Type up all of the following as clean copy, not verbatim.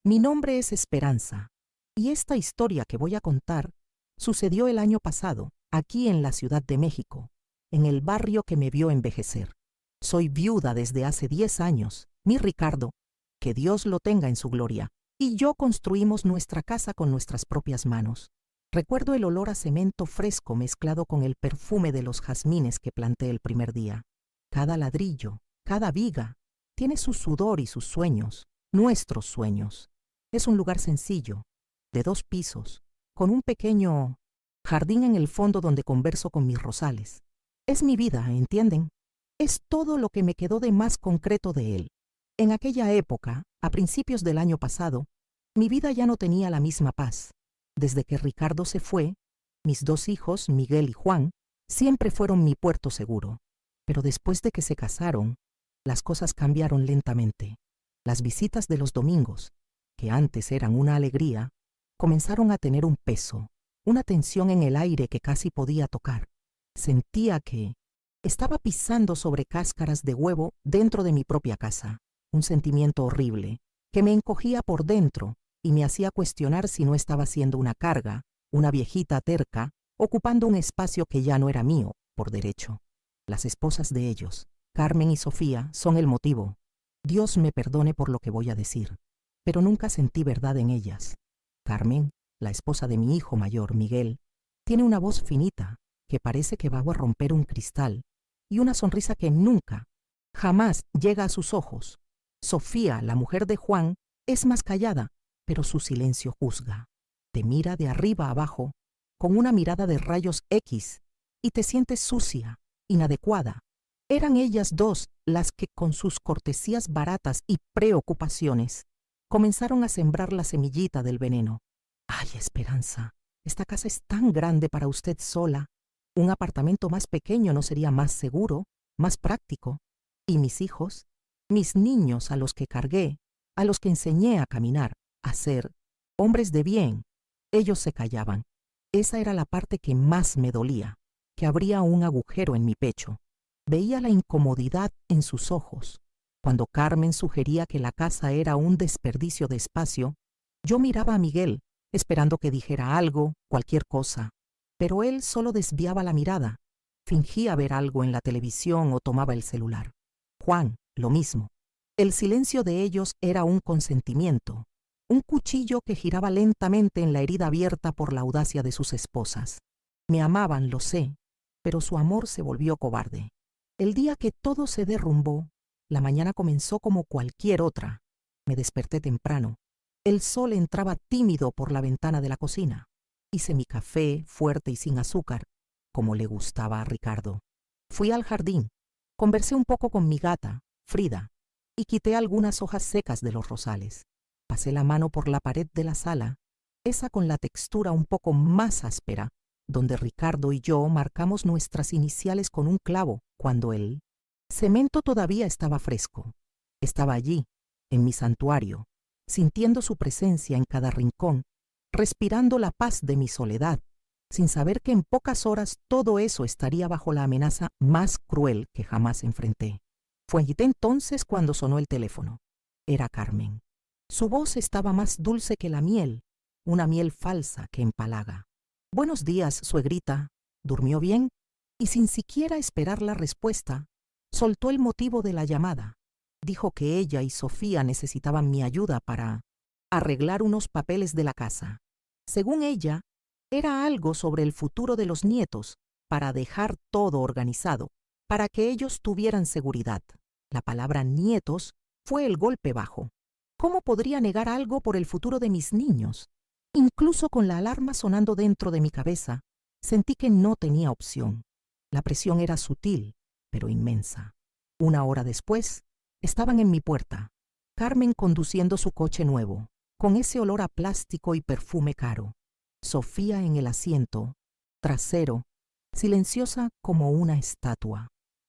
Mi nombre es Esperanza, y esta historia que voy a contar sucedió el año pasado, aquí en la Ciudad de México, en el barrio que me vio envejecer. Soy viuda desde hace 10 años. Mi Ricardo, que Dios lo tenga en su gloria, y yo construimos nuestra casa con nuestras propias manos. Recuerdo el olor a cemento fresco mezclado con el perfume de los jazmines que planté el primer día. Cada ladrillo, cada viga, tiene su sudor y sus sueños, nuestros sueños. Es un lugar sencillo, de 2 pisos, con un pequeño jardín en el fondo donde converso con mis rosales. Es mi vida, ¿entienden? Es todo lo que me quedó de más concreto de él. En aquella época, a principios del año pasado, mi vida ya no tenía la misma paz. Desde que Ricardo se fue, mis 2 hijos, Miguel y Juan, siempre fueron mi puerto seguro. Pero después de que se casaron, las cosas cambiaron lentamente. Las visitas de los domingos, que antes eran una alegría, comenzaron a tener un peso, una tensión en el aire que casi podía tocar. Sentía que estaba pisando sobre cáscaras de huevo dentro de mi propia casa, un sentimiento horrible que me encogía por dentro y me hacía cuestionar si no estaba siendo una carga, una viejita terca, ocupando un espacio que ya no era mío, por derecho. Las esposas de ellos, Carmen y Sofía, son el motivo. Dios me perdone por lo que voy a decir, pero nunca sentí verdad en ellas. Carmen, la esposa de mi hijo mayor, Miguel, tiene una voz finita que parece que va a romper un cristal y una sonrisa que nunca, jamás llega a sus ojos. Sofía, la mujer de Juan, es más callada, pero su silencio juzga. Te mira de arriba a abajo con una mirada de rayos X y te sientes sucia, inadecuada. Eran ellas 2 las que con sus cortesías baratas y preocupaciones comenzaron a sembrar la semillita del veneno. Ay, Esperanza, esta casa es tan grande para usted sola. Un apartamento más pequeño no sería más seguro, más práctico. Y mis hijos, mis niños a los que cargué, a los que enseñé a caminar, a ser hombres de bien, ellos se callaban. Esa era la parte que más me dolía, que abría un agujero en mi pecho. Veía la incomodidad en sus ojos. Cuando Carmen sugería que la casa era un desperdicio de espacio, yo miraba a Miguel, esperando que dijera algo, cualquier cosa. Pero él solo desviaba la mirada, fingía ver algo en la televisión o tomaba el celular. Juan, lo mismo. El silencio de ellos era un consentimiento, un cuchillo que giraba lentamente en la herida abierta por la audacia de sus esposas. Me amaban, lo sé, pero su amor se volvió cobarde. El día que todo se derrumbó, la mañana comenzó como cualquier otra. Me desperté temprano. El sol entraba tímido por la ventana de la cocina. Hice mi café, fuerte y sin azúcar, como le gustaba a Ricardo. Fui al jardín, conversé un poco con mi gata, Frida, y quité algunas hojas secas de los rosales. Pasé la mano por la pared de la sala, esa con la textura un poco más áspera, donde Ricardo y yo marcamos nuestras iniciales con un clavo cuando el cemento todavía estaba fresco. Estaba allí, en mi santuario, sintiendo su presencia en cada rincón, respirando la paz de mi soledad, sin saber que en pocas horas todo eso estaría bajo la amenaza más cruel que jamás enfrenté. Fue entonces cuando sonó el teléfono. Era Carmen. Su voz estaba más dulce que la miel, una miel falsa que empalaga. «Buenos días, suegrita. ¿Durmió bien?» Y sin siquiera esperar la respuesta, soltó el motivo de la llamada. Dijo que ella y Sofía necesitaban mi ayuda para arreglar unos papeles de la casa. Según ella, era algo sobre el futuro de los nietos, para dejar todo organizado, para que ellos tuvieran seguridad. La palabra nietos fue el golpe bajo. ¿Cómo podría negar algo por el futuro de mis niños? Incluso con la alarma sonando dentro de mi cabeza, sentí que no tenía opción. La presión era sutil, pero inmensa. 1 hora después, estaban en mi puerta, Carmen conduciendo su coche nuevo, con ese olor a plástico y perfume caro. Sofía en el asiento trasero, silenciosa como una estatua.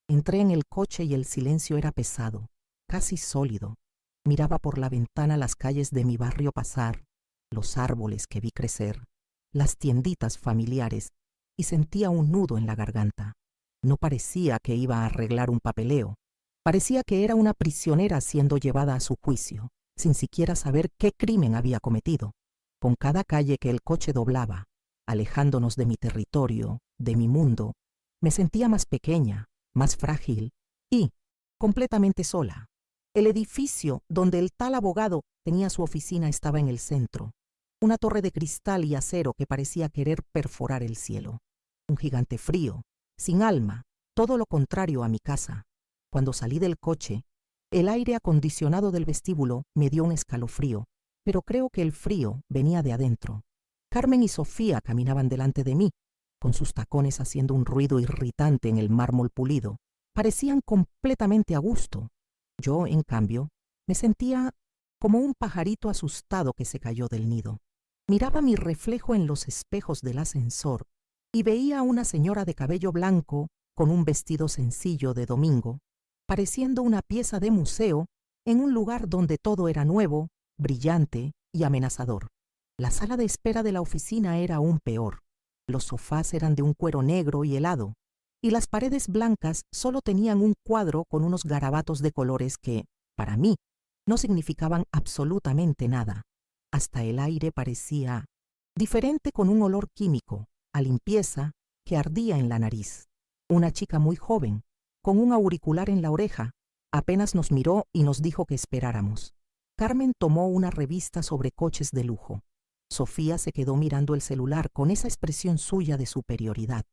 Entré en el coche y el silencio era pesado, casi sólido. Miraba por la ventana las calles de mi barrio pasar, los árboles que vi crecer, las tienditas familiares, y sentía un nudo en la garganta. No parecía que iba a arreglar un papeleo. Parecía que era una prisionera siendo llevada a su juicio. sin siquiera saber qué crimen había cometido. Con cada calle que el coche doblaba, alejándonos de mi territorio, de mi mundo, me sentía más pequeña, más frágil y completamente sola. El edificio donde el tal abogado tenía su oficina estaba en el centro, una torre de cristal y acero que parecía querer perforar el cielo. Un gigante frío, sin alma, todo lo contrario a mi casa. Cuando salí del coche, el aire acondicionado del vestíbulo me dio un escalofrío, pero creo que el frío venía de adentro. Carmen y Sofía caminaban delante de mí, con sus tacones haciendo un ruido irritante en el mármol pulido. Parecían completamente a gusto. Yo, en cambio, me sentía como un pajarito asustado que se cayó del nido. Miraba mi reflejo en los espejos del ascensor y veía a una señora de cabello blanco con un vestido sencillo de domingo, pareciendo una pieza de museo en un lugar donde todo era nuevo, brillante y amenazador. La sala de espera de la oficina era aún peor. Los sofás eran de un cuero negro y helado, y las paredes blancas solo tenían un cuadro con unos garabatos de colores que, para mí, no significaban absolutamente nada. Hasta el aire parecía diferente, con un olor químico, a limpieza, que ardía en la nariz. Una chica muy joven, con un auricular en la oreja, apenas nos miró y nos dijo que esperáramos. Carmen tomó una revista sobre coches de lujo. Sofía se quedó mirando el celular con esa expresión suya de superioridad.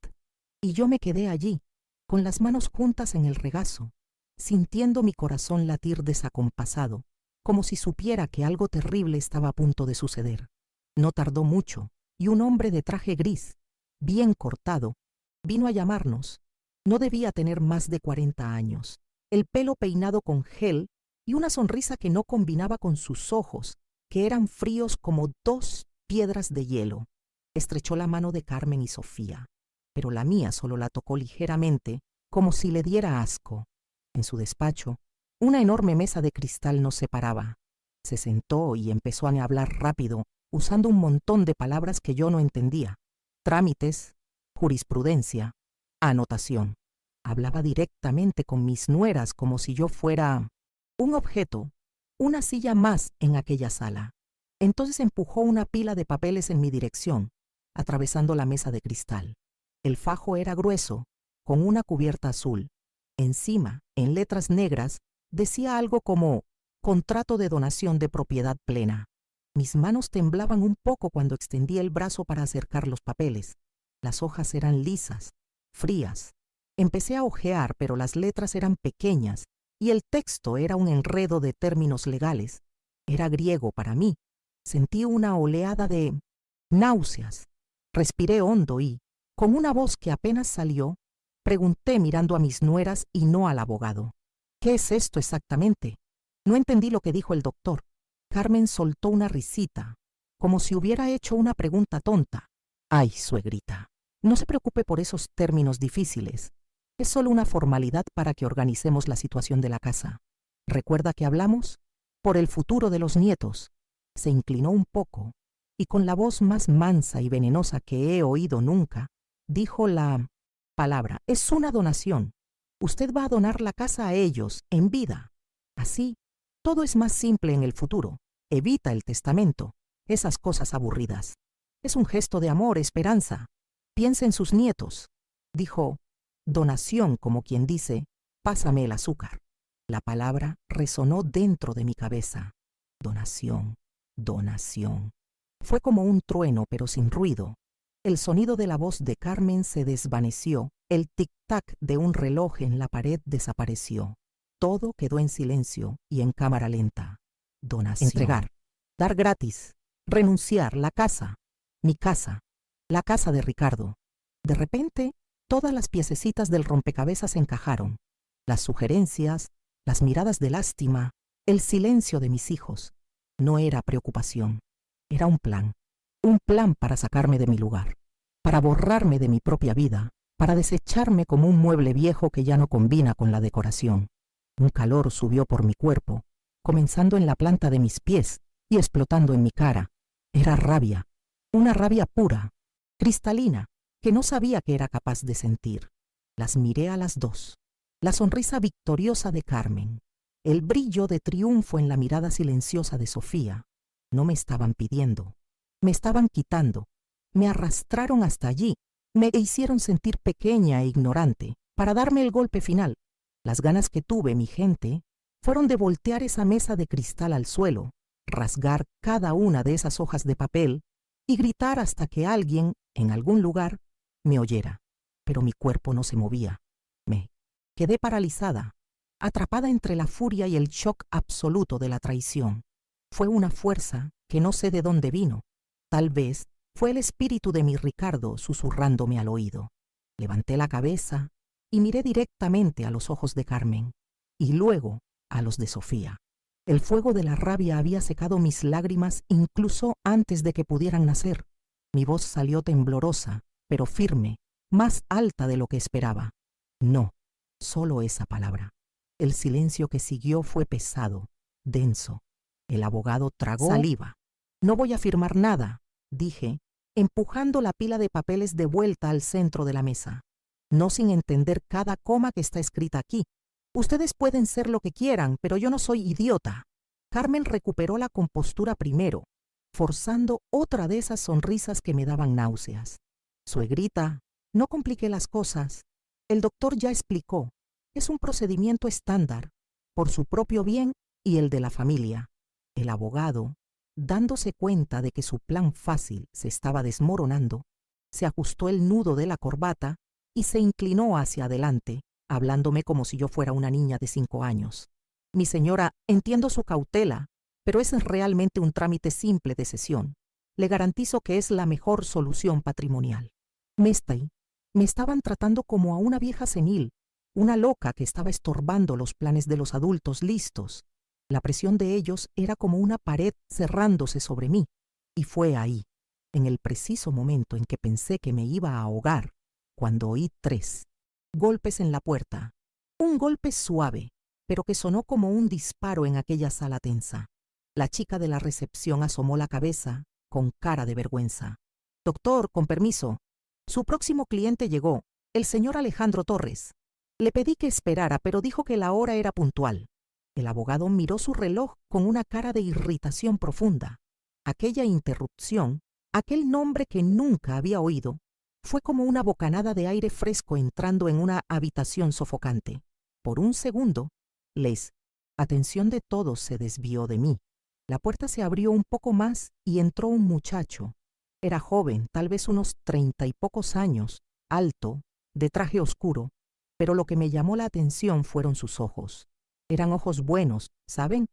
Y yo me quedé allí, con las manos juntas en el regazo, sintiendo mi corazón latir desacompasado, como si supiera que algo terrible estaba a punto de suceder. No tardó mucho, y un hombre de traje gris, bien cortado, vino a llamarnos. No debía tener más de 40 años, el pelo peinado con gel y una sonrisa que no combinaba con sus ojos, que eran fríos como 2 piedras de hielo. Estrechó la mano de Carmen y Sofía, pero la mía solo la tocó ligeramente, como si le diera asco. En su despacho, una enorme mesa de cristal nos separaba. Se sentó y empezó a hablar rápido, usando un montón de palabras que yo no entendía. Trámites, jurisprudencia, anotación. Hablaba directamente con mis nueras como si yo fuera un objeto, una silla más en aquella sala. Entonces empujó una pila de papeles en mi dirección, atravesando la mesa de cristal. El fajo era grueso, con una cubierta azul. Encima, en letras negras, decía algo como «Contrato de donación de propiedad plena». Mis manos temblaban un poco cuando extendí el brazo para acercar los papeles. Las hojas eran lisas, frías. Empecé a hojear, pero las letras eran pequeñas y el texto era un enredo de términos legales. Era griego para mí. Sentí una oleada de náuseas. Respiré hondo y, con una voz que apenas salió, pregunté mirando a mis nueras y no al abogado: «¿Qué es esto exactamente?» No entendí lo que dijo el doctor. Carmen soltó una risita, como si hubiera hecho una pregunta tonta. «Ay, suegrita, no se preocupe por esos términos difíciles. Es solo una formalidad para que organicemos la situación de la casa. ¿Recuerda que hablamos? Por el futuro de los nietos». Se inclinó un poco y con la voz más mansa y venenosa que he oído nunca, dijo la palabra: «Es una donación. Usted va a donar la casa a ellos en vida. Así, todo es más simple en el futuro. Evita el testamento, esas cosas aburridas. Es un gesto de amor, esperanza. Piensa en sus nietos». Dijo donación como quien dice: «Pásame el azúcar». La palabra resonó dentro de mi cabeza. Donación, donación. Fue como un trueno, pero sin ruido. El sonido de la voz de Carmen se desvaneció. El tic-tac de un reloj en la pared desapareció. Todo quedó en silencio y en cámara lenta. Donación. Entregar. Dar gratis. Renunciar. La casa. Mi casa. La casa de Ricardo. De repente, todas las piececitas del rompecabezas encajaron. Las sugerencias, las miradas de lástima, el silencio de mis hijos. No era preocupación. Era un plan. Un plan para sacarme de mi lugar. Para borrarme de mi propia vida. Para desecharme como un mueble viejo que ya no combina con la decoración. Un calor subió por mi cuerpo, comenzando en la planta de mis pies y explotando en mi cara. Era rabia, una rabia pura, cristalina, que no sabía que era capaz de sentir. Las miré a las dos. La sonrisa victoriosa de Carmen, el brillo de triunfo en la mirada silenciosa de Sofía. No me estaban pidiendo, me estaban quitando, me arrastraron hasta allí, me hicieron sentir pequeña e ignorante para darme el golpe final. Las ganas que tuve, mi gente, fueron de voltear esa mesa de cristal al suelo, rasgar cada una de esas hojas de papel y gritar hasta que alguien, en algún lugar, me oyera. Pero mi cuerpo no se movía. Me quedé paralizada, atrapada entre la furia y el shock absoluto de la traición. Fue una fuerza que no sé de dónde vino. Tal vez fue el espíritu de mi Ricardo susurrándome al oído. Levanté la cabeza y miré directamente a los ojos de Carmen y luego a los de Sofía. El fuego de la rabia había secado mis lágrimas incluso antes de que pudieran nacer. Mi voz salió temblorosa, pero firme, más alta de lo que esperaba. No, solo esa palabra. El silencio que siguió fue pesado, denso. El abogado tragó saliva. No voy a firmar nada, dije, empujando la pila de papeles de vuelta al centro de la mesa. No sin entender cada coma que está escrita aquí. Ustedes pueden ser lo que quieran, pero yo no soy idiota. Carmen recuperó la compostura primero, forzando otra de esas sonrisas que me daban náuseas. Suegrita, no compliqué las cosas. El doctor ya explicó. Es un procedimiento estándar, por su propio bien y el de la familia. El abogado, dándose cuenta de que su plan fácil se estaba desmoronando, se ajustó el nudo de la corbata y se inclinó hacia adelante, hablándome como si yo fuera una niña de 5 años. Mi señora, entiendo su cautela, pero es realmente un trámite simple de cesión. Le garantizo que es la mejor solución patrimonial. Me estaban tratando como a una vieja senil, una loca que estaba estorbando los planes de los adultos listos. La presión de ellos era como una pared cerrándose sobre mí, y fue ahí, en el preciso momento en que pensé que me iba a ahogar, cuando oí 3 golpes en la puerta. Un golpe suave, pero que sonó como un disparo en aquella sala tensa. La chica de la recepción asomó la cabeza, con cara de vergüenza. Doctor, con permiso. Su próximo cliente llegó, el señor Alejandro Torres. Le pedí que esperara, pero dijo que la hora era puntual. El abogado miró su reloj con una cara de irritación profunda. Aquella interrupción, aquel nombre que nunca había oído, fue como una bocanada de aire fresco entrando en una habitación sofocante. Por un segundo, la atención de todos se desvió de mí. La puerta se abrió un poco más y entró un muchacho. Era joven, tal vez unos 30 y pocos años, alto, de traje oscuro, pero lo que me llamó la atención fueron sus ojos. Eran ojos buenos, ¿saben?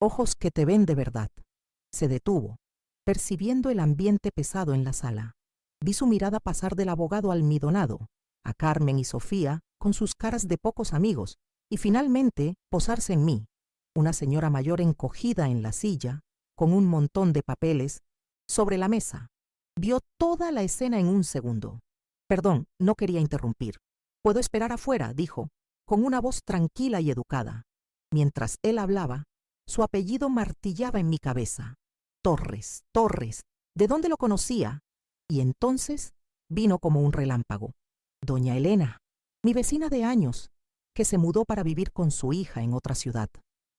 Ojos que te ven de verdad. Se detuvo, percibiendo el ambiente pesado en la sala. Vi su mirada pasar del abogado almidonado, a Carmen y Sofía, con sus caras de pocos amigos, y finalmente posarse en mí, una señora mayor encogida en la silla, con un montón de papeles, sobre la mesa. Vio toda la escena en un segundo. Perdón, no quería interrumpir. «Puedo esperar afuera», dijo, con una voz tranquila y educada. Mientras él hablaba, su apellido martillaba en mi cabeza. Torres, Torres, ¿de dónde lo conocía? Y entonces vino como un relámpago. Doña Elena, mi vecina de años, que se mudó para vivir con su hija en otra ciudad.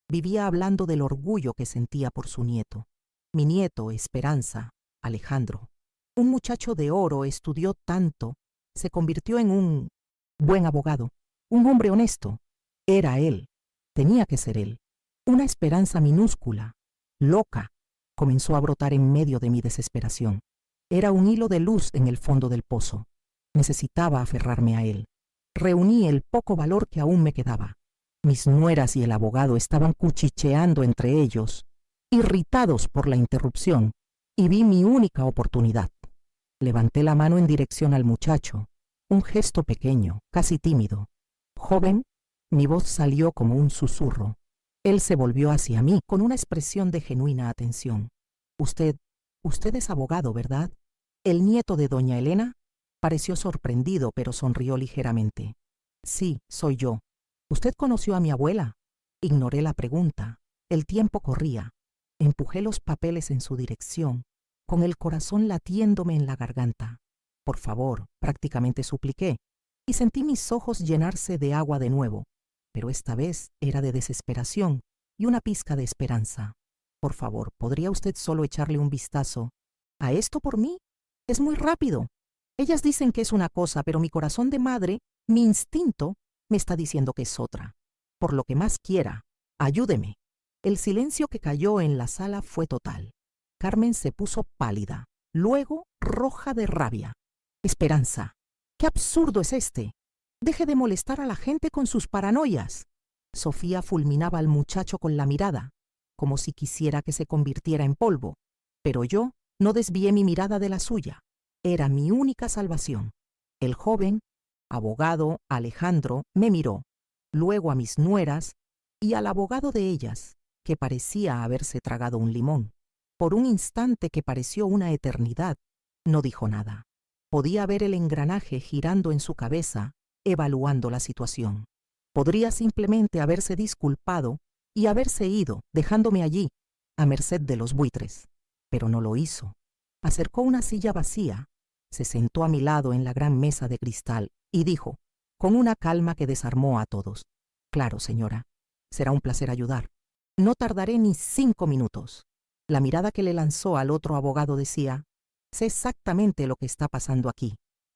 Vivía hablando del orgullo que sentía por su nieto. Mi nieto, Esperanza, Alejandro. Un muchacho de oro, estudió tanto, se convirtió en un buen abogado, un hombre honesto. Era él, tenía que ser él. Una esperanza minúscula, loca, comenzó a brotar en medio de mi desesperación. Era un hilo de luz en el fondo del pozo. Necesitaba aferrarme a él. Reuní el poco valor que aún me quedaba. Mis nueras y el abogado estaban cuchicheando entre ellos, irritados por la interrupción, y vi mi única oportunidad. Levanté la mano en dirección al muchacho, un gesto pequeño, casi tímido. «Joven», mi voz salió como un susurro. Él se volvió hacia mí con una expresión de genuina atención. Usted es abogado, ¿verdad?» El nieto de doña Elena pareció sorprendido, pero sonrió ligeramente. «Sí, soy yo. ¿Usted conoció a mi abuela?» Ignoré la pregunta. El tiempo corría. Empujé los papeles en su dirección, con el corazón latiéndome en la garganta. «Por favor», prácticamente supliqué, y sentí mis ojos llenarse de agua de nuevo. pero esta vez era de desesperación y una pizca de esperanza. Por favor, ¿podría usted solo echarle un vistazo a esto por mí? Es muy rápido. Ellas dicen que es una cosa, pero mi corazón de madre, mi instinto, me está diciendo que es otra. Por lo que más quiera, ayúdeme. El silencio que cayó en la sala fue total. Carmen se puso pálida, luego roja de rabia. Esperanza, ¿qué absurdo es este? Deje de molestar a la gente con sus paranoias. Sofía fulminaba al muchacho con la mirada, como si quisiera que se convirtiera en polvo, pero yo no desvié mi mirada de la suya. Era mi única salvación. El joven, abogado Alejandro, me miró, luego a mis nueras y al abogado de ellas, que parecía haberse tragado un limón. Por un instante que pareció una eternidad, no dijo nada. Podía ver el engranaje girando en su cabeza, evaluando la situación. Podría simplemente haberse disculpado y haberse ido, dejándome allí, a merced de los buitres. Pero no lo hizo. Acercó una silla vacía, se sentó a mi lado en la gran mesa de cristal y dijo, con una calma que desarmó a todos: «Claro, señora, será un placer ayudar. No tardaré ni 5 minutos». La mirada que le lanzó al otro abogado decía: «Sé exactamente lo que está pasando aquí».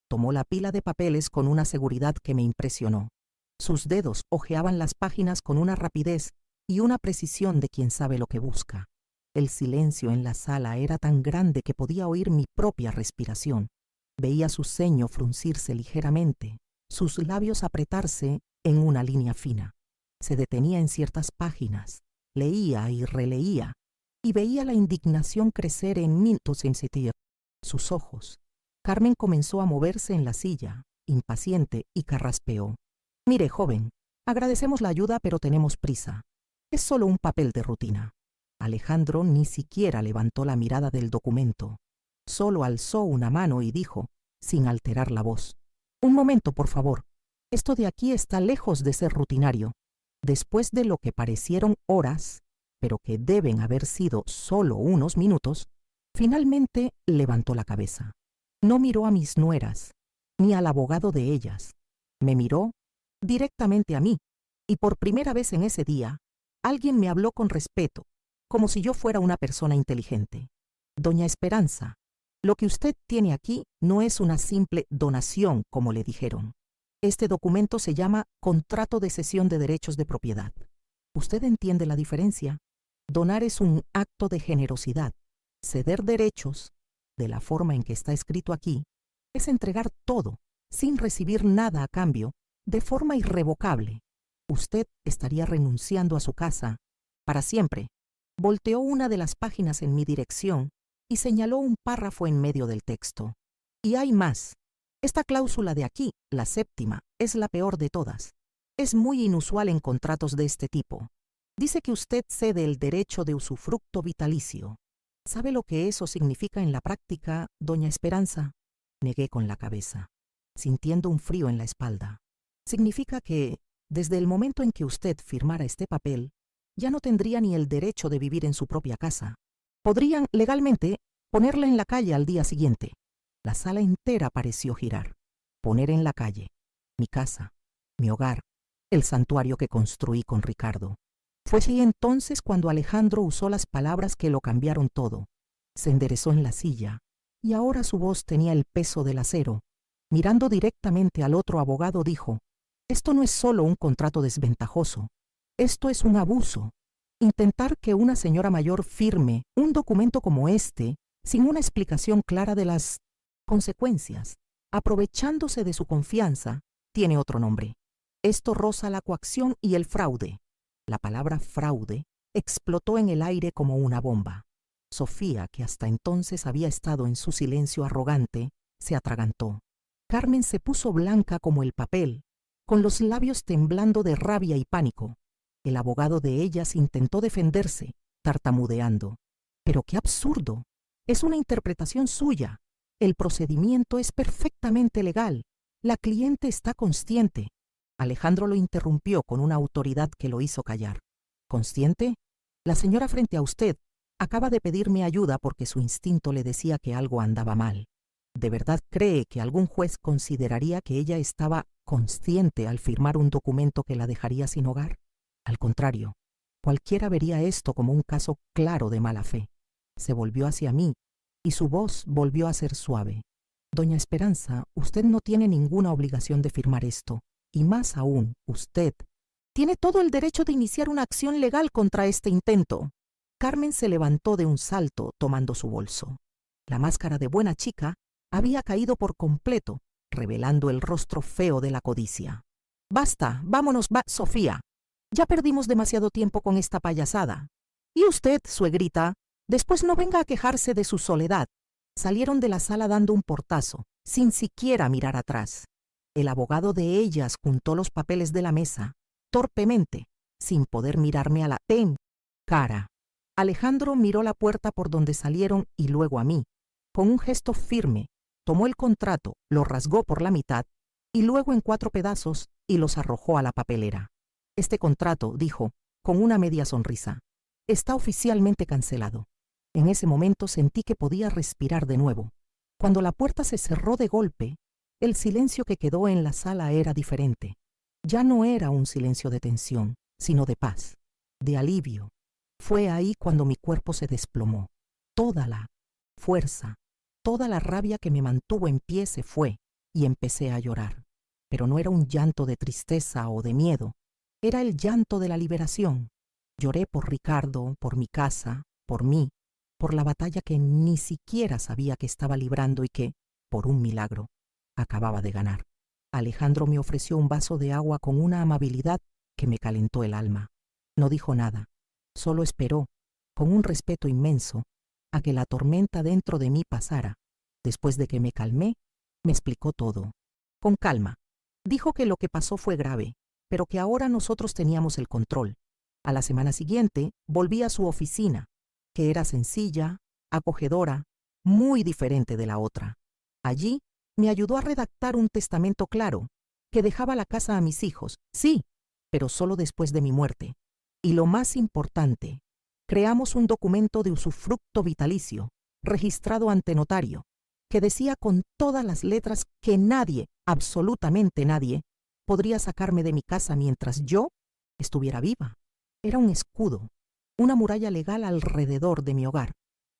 Tomó la pila de papeles con una seguridad que me impresionó. Sus dedos hojeaban las páginas con una rapidez y una precisión de quien sabe lo que busca. El silencio en la sala era tan grande que podía oír mi propia respiración. Veía su ceño fruncirse ligeramente, sus labios apretarse en una línea fina. Se detenía en ciertas páginas, leía y releía, y veía la indignación crecer en minutos sin sentido. Sus ojos. Carmen comenzó a moverse en la silla, impaciente, y carraspeó: «Mire, joven, agradecemos la ayuda, pero tenemos prisa. Es solo un papel de rutina». Alejandro ni siquiera levantó la mirada del documento. Solo alzó una mano y dijo, sin alterar la voz: «Un momento, por favor. Esto de aquí está lejos de ser rutinario». Después de lo que parecieron horas, pero que deben haber sido solo unos minutos, finalmente levantó la cabeza. No miró a mis nueras, ni al abogado de ellas. Me miró directamente a mí, y por primera vez en ese día, alguien me habló con respeto, como si yo fuera una persona inteligente. «Doña Esperanza, lo que usted tiene aquí no es una simple donación, como le dijeron. Este documento se llama Contrato de Cesión de Derechos de Propiedad. ¿Usted entiende la diferencia? Donar es un acto de generosidad. Ceder derechos, de la forma en que está escrito aquí, es entregar todo, sin recibir nada a cambio, de forma irrevocable. Usted estaría renunciando a su casa para siempre». Volteó una de las páginas en mi dirección y señaló un párrafo en medio del texto. «Y hay más. Esta cláusula de aquí, la 7ª, es la peor de todas. Es muy inusual en contratos de este tipo. Dice que usted cede el derecho de usufructo vitalicio. ¿Sabe lo que eso significa en la práctica, doña Esperanza?». Negué con la cabeza, sintiendo un frío en la espalda. «Significa que, desde el momento en que usted firmara este papel, ya no tendría ni el derecho de vivir en su propia casa. Podrían, legalmente, ponerla en la calle al día siguiente». La sala entera pareció girar. Poner en la calle. Mi casa, mi hogar, el santuario que construí con Ricardo. Fue así entonces cuando Alejandro usó las palabras que lo cambiaron todo. Se enderezó en la silla, y ahora su voz tenía el peso del acero. Mirando directamente al otro abogado, dijo: «Esto no es solo un contrato desventajoso. Esto es un abuso. Intentar que una señora mayor firme un documento como este, sin una explicación clara de las consecuencias, aprovechándose de su confianza, tiene otro nombre. Esto roza la coacción y el fraude». La palabra fraude explotó en el aire como una bomba. Sofía, que hasta entonces había estado en su silencio arrogante, se atragantó. Carmen se puso blanca como el papel, con los labios temblando de rabia y pánico. El abogado de ellas intentó defenderse, tartamudeando. «Pero qué absurdo. Es una interpretación suya. El procedimiento es perfectamente legal. La cliente está consciente». Alejandro lo interrumpió con una autoridad que lo hizo callar. «¿Consciente? La señora frente a usted acaba de pedirme ayuda porque su instinto le decía que algo andaba mal. ¿De verdad cree que algún juez consideraría que ella estaba consciente al firmar un documento que la dejaría sin hogar? Al contrario, cualquiera vería esto como un caso claro de mala fe. Se volvió hacia mí y su voz volvió a ser suave. Doña Esperanza, usted no tiene ninguna obligación de firmar esto, y más aún, usted tiene todo el derecho de iniciar una acción legal contra este intento. Carmen se levantó de un salto tomando su bolso. La máscara de buena chica había caído por completo, revelando el rostro feo de la codicia. Basta, vámonos, Sofía. Ya perdimos demasiado tiempo con esta payasada. Y usted, suegrita, después no venga a quejarse de su soledad. Salieron de la sala dando un portazo, sin siquiera mirar atrás. El abogado de ellas juntó los papeles de la mesa, torpemente, sin poder mirarme a la cara. Alejandro miró la puerta por donde salieron y luego a mí. Con un gesto firme, tomó el contrato, lo rasgó por la mitad y luego en 4 pedazos y los arrojó a la papelera. Este contrato, dijo, con una media sonrisa, está oficialmente cancelado. En ese momento sentí que podía respirar de nuevo. Cuando la puerta se cerró de golpe, el silencio que quedó en la sala era diferente. Ya no era un silencio de tensión, sino de paz, de alivio. Fue ahí cuando mi cuerpo se desplomó. Toda la fuerza, toda la rabia que me mantuvo en pie se fue y empecé a llorar. Pero no era un llanto de tristeza o de miedo, era el llanto de la liberación. Lloré por Ricardo, por mi casa, por mí, por la batalla que ni siquiera sabía que estaba librando y que, por un milagro, acababa de ganar. Alejandro me ofreció un vaso de agua con una amabilidad que me calentó el alma. No dijo nada, solo esperó, con un respeto inmenso, a que la tormenta dentro de mí pasara. Después de que me calmé, me explicó todo. Con calma. Dijo que lo que pasó fue grave, pero que ahora nosotros teníamos el control. A la semana siguiente volví a su oficina, que era sencilla, acogedora, muy diferente de la otra. Allí me ayudó a redactar un testamento claro, que dejaba la casa a mis hijos, sí, pero solo después de mi muerte. Y lo más importante, creamos un documento de usufructo vitalicio, registrado ante notario, que decía con todas las letras que nadie, absolutamente nadie, podría sacarme de mi casa mientras yo estuviera viva. Era un escudo, una muralla legal alrededor de mi hogar.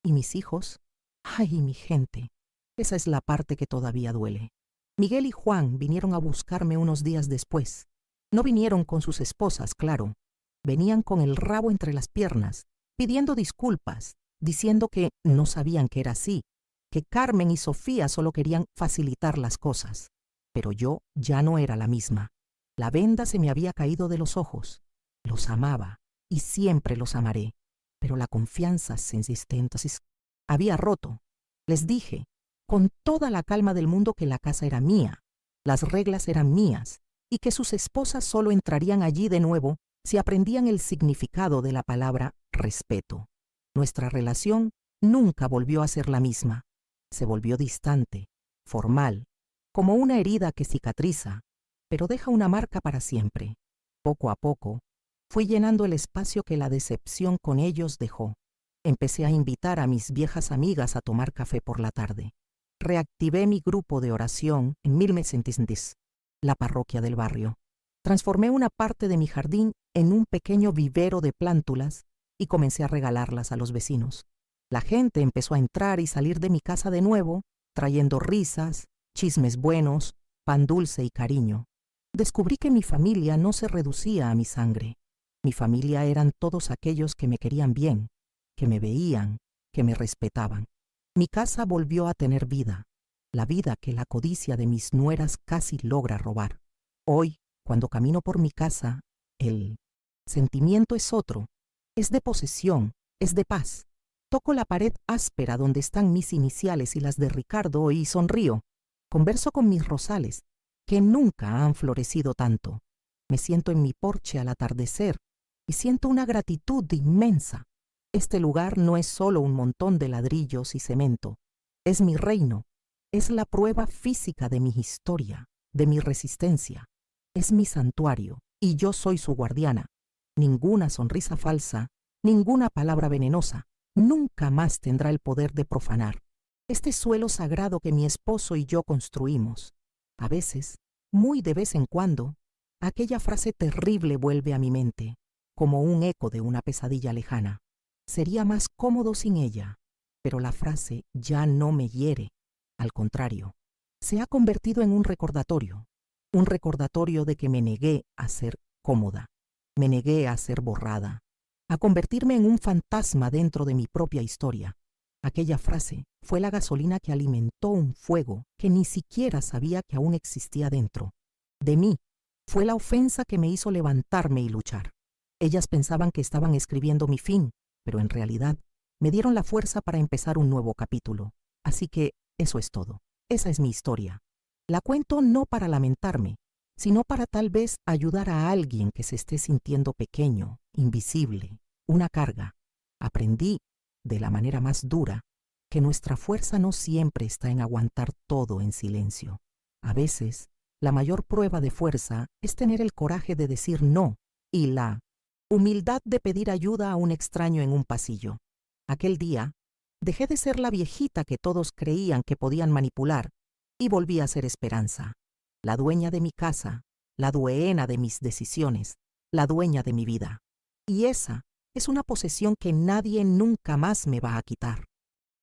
¿Y mis hijos? ¡Ay, mi gente! Esa es la parte que todavía duele. Miguel y Juan vinieron a buscarme unos días después. No vinieron con sus esposas, claro. Venían con el rabo entre las piernas, pidiendo disculpas, diciendo que no sabían que era así, que Carmen y Sofía solo querían facilitar las cosas. Pero yo ya no era la misma. La venda se me había caído de los ojos. Los amaba y siempre los amaré, pero la confianza entonces había roto. Les dije, con toda la calma del mundo, que la casa era mía, las reglas eran mías y que sus esposas solo entrarían allí de nuevo si aprendían el significado de la palabra respeto. Nuestra relación nunca volvió a ser la misma. Se volvió distante, formal, como una herida que cicatriza, pero deja una marca para siempre. Poco a poco, fui llenando el espacio que la decepción con ellos dejó. Empecé a invitar a mis viejas amigas a tomar café por la tarde. Reactivé mi grupo de oración en Milmesentisntis, la parroquia del barrio. Transformé una parte de mi jardín en un pequeño vivero de plántulas y comencé a regalarlas a los vecinos. La gente empezó a entrar y salir de mi casa de nuevo, trayendo risas, chismes buenos, pan dulce y cariño. Descubrí que mi familia no se reducía a mi sangre. Mi familia eran todos aquellos que me querían bien, que me veían, que me respetaban. Mi casa volvió a tener vida, la vida que la codicia de mis nueras casi logra robar. Hoy, cuando camino por mi casa, el sentimiento es otro, es de posesión, es de paz. Toco la pared áspera donde están mis iniciales y las de Ricardo y sonrío. Converso con mis rosales, que nunca han florecido tanto. Me siento en mi porche al atardecer y siento una gratitud inmensa. Este lugar no es solo un montón de ladrillos y cemento. Es mi reino. Es la prueba física de mi historia, de mi resistencia. Es mi santuario y yo soy su guardiana. Ninguna sonrisa falsa, ninguna palabra venenosa, nunca más tendrá el poder de profanar este suelo sagrado que mi esposo y yo construimos. A veces, muy de vez en cuando, aquella frase terrible vuelve a mi mente, como un eco de una pesadilla lejana. Sería más cómodo sin ella, pero la frase ya no me hiere. Al contrario, se ha convertido en un recordatorio de que me negué a ser cómoda, me negué a ser borrada, a convertirme en un fantasma dentro de mi propia historia. Aquella frase fue la gasolina que alimentó un fuego que ni siquiera sabía que aún existía dentro de mí. Fue la ofensa que me hizo levantarme y luchar. Ellas pensaban que estaban escribiendo mi fin, pero en realidad me dieron la fuerza para empezar un nuevo capítulo. Así que eso es todo. Esa es mi historia. La cuento no para lamentarme, sino para tal vez ayudar a alguien que se esté sintiendo pequeño, invisible, una carga. Aprendí, de la manera más dura, que nuestra fuerza no siempre está en aguantar todo en silencio. A veces, la mayor prueba de fuerza es tener el coraje de decir no y la humildad de pedir ayuda a un extraño en un pasillo. Aquel día, dejé de ser la viejita que todos creían que podían manipular y volví a ser Esperanza, la dueña de mi casa, la dueña de mis decisiones, la dueña de mi vida. Y esa es una posesión que nadie nunca más me va a quitar.